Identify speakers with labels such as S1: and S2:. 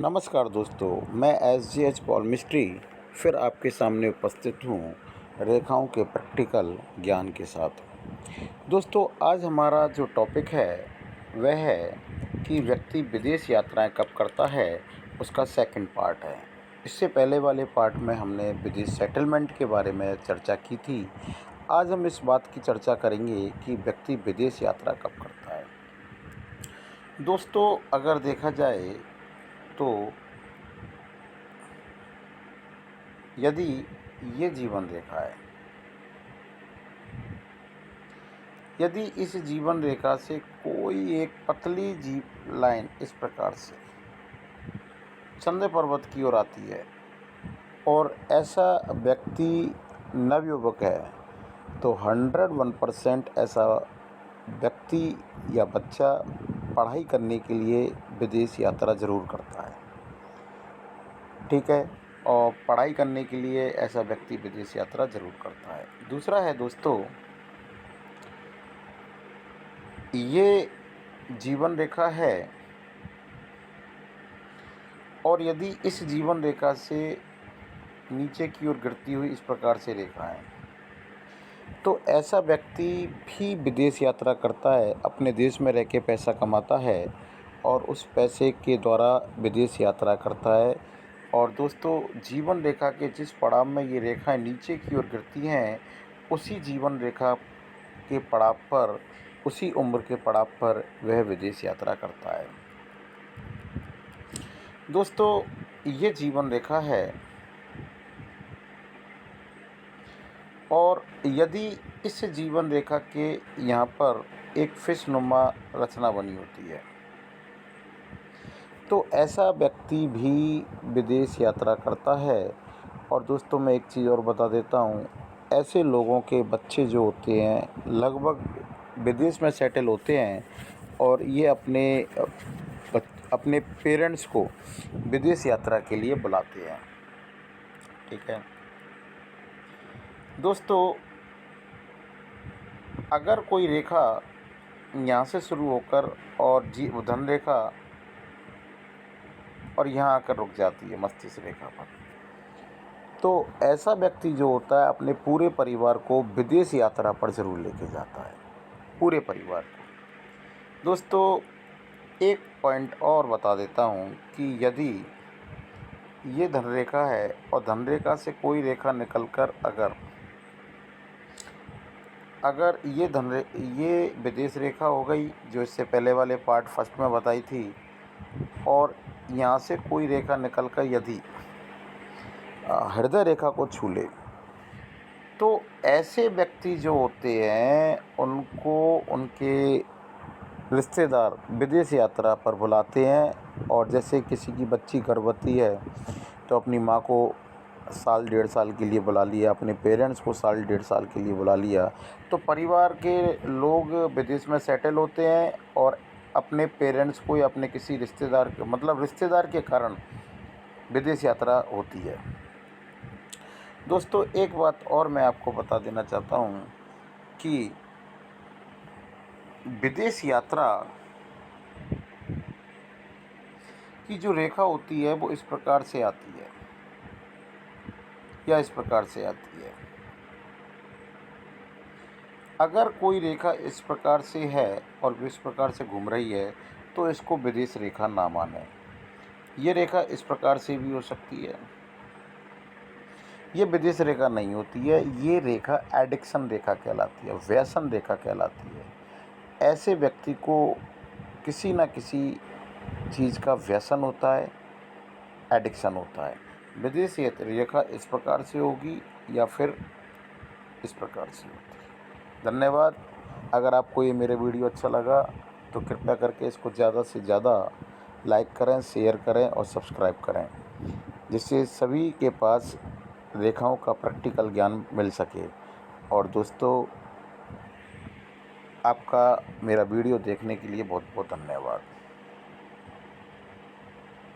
S1: नमस्कार दोस्तों, मैं एस पॉल मिस्ट्री फिर आपके सामने उपस्थित हूँ रेखाओं के प्रैक्टिकल ज्ञान के साथ। दोस्तों, आज हमारा जो टॉपिक है वह है कि व्यक्ति विदेश यात्राएं कब करता है, उसका सेकंड पार्ट है। इससे पहले वाले पार्ट में हमने विदेश सेटलमेंट के बारे में चर्चा की थी। आज हम इस बात की चर्चा करेंगे कि व्यक्ति विदेश यात्रा कब करता है। दोस्तों, अगर देखा जाए तो यदि ये जीवन रेखा है, यदि इस जीवन रेखा से कोई एक पतली लाइन इस प्रकार से संध्या पर्वत की ओर आती है और ऐसा व्यक्ति नवयुवक है, तो 101% ऐसा व्यक्ति या बच्चा पढ़ाई करने के लिए विदेश यात्रा ज़रूर करता है। ठीक है, और पढ़ाई करने के लिए ऐसा व्यक्ति विदेश यात्रा ज़रूर करता है। दूसरा है दोस्तों, ये जीवन रेखा है और यदि इस जीवन रेखा से नीचे की ओर गिरती हुई इस प्रकार से रेखाएं, तो ऐसा व्यक्ति भी विदेश यात्रा करता है, अपने देश में रह के पैसा कमाता है और उस पैसे के द्वारा विदेश यात्रा करता है। और दोस्तों, जीवन रेखा के जिस पड़ाव में ये रेखाएं नीचे की ओर गिरती हैं, उसी जीवन रेखा के पड़ाव पर, उसी उम्र के पड़ाव पर वह विदेश यात्रा करता है। दोस्तों, ये जीवन रेखा है और यदि इस जीवन रेखा के यहाँ पर एक फिशनुमा रचना बनी होती है, तो ऐसा व्यक्ति भी विदेश यात्रा करता है। और दोस्तों, मैं एक चीज़ और बता देता हूँ, ऐसे लोगों के बच्चे जो होते हैं लगभग विदेश में सेटल होते हैं और ये अपने पेरेंट्स को विदेश यात्रा के लिए बुलाते हैं। ठीक है दोस्तों, अगर कोई रेखा यहाँ से शुरू होकर और धन रेखा और यहाँ आकर रुक जाती है मस्तिष्क रेखा पर, तो ऐसा व्यक्ति जो होता है अपने पूरे परिवार को विदेश यात्रा पर ज़रूर लेके जाता है, पूरे परिवार को। दोस्तों, एक पॉइंट और बता देता हूँ कि यदि ये धनरेखा है और धनरेखा से कोई रेखा निकलकर अगर ये विदेश रेखा हो गई, जो इससे पहले वाले पार्ट फर्स्ट में बताई थी, और यहाँ से कोई रेखा निकलकर यदि हृदय रेखा को छू ले, तो ऐसे व्यक्ति जो होते हैं उनको उनके रिश्तेदार विदेश यात्रा पर बुलाते हैं। और जैसे किसी की बच्ची गर्भवती है तो अपनी माँ को साल डेढ़ साल के लिए बुला लिया, अपने पेरेंट्स को साल डेढ़ साल के लिए बुला लिया, तो परिवार के लोग विदेश में सेटल होते हैं और अपने पेरेंट्स को या अपने किसी रिश्तेदार के रिश्तेदार के कारण विदेश यात्रा होती है। दोस्तों, एक बात और मैं आपको बता देना चाहता हूँ कि विदेश यात्रा की जो रेखा होती है वो इस प्रकार से आती है या इस प्रकार से आती है। अगर कोई रेखा इस प्रकार से है और इस प्रकार से घूम रही है, तो इसको विदेश रेखा ना माने। ये रेखा इस प्रकार से भी हो सकती है, ये विदेश रेखा नहीं होती है, ये रेखा एडिक्शन रेखा कहलाती है, व्यसन रेखा कहलाती है। ऐसे व्यक्ति को किसी न किसी चीज़ का व्यसन होता है, एडिक्शन होता है। विदेश रेखा इस प्रकार से होगी या फिर इस प्रकार से होती है। धन्यवाद। अगर आपको ये मेरे वीडियो अच्छा लगा तो कृपया करके इसको ज़्यादा से ज़्यादा लाइक करें, शेयर करें और सब्सक्राइब करें, जिससे सभी के पास रेखाओं का प्रैक्टिकल ज्ञान मिल सके। और दोस्तों, आपका मेरा वीडियो देखने के लिए बहुत बहुत धन्यवाद।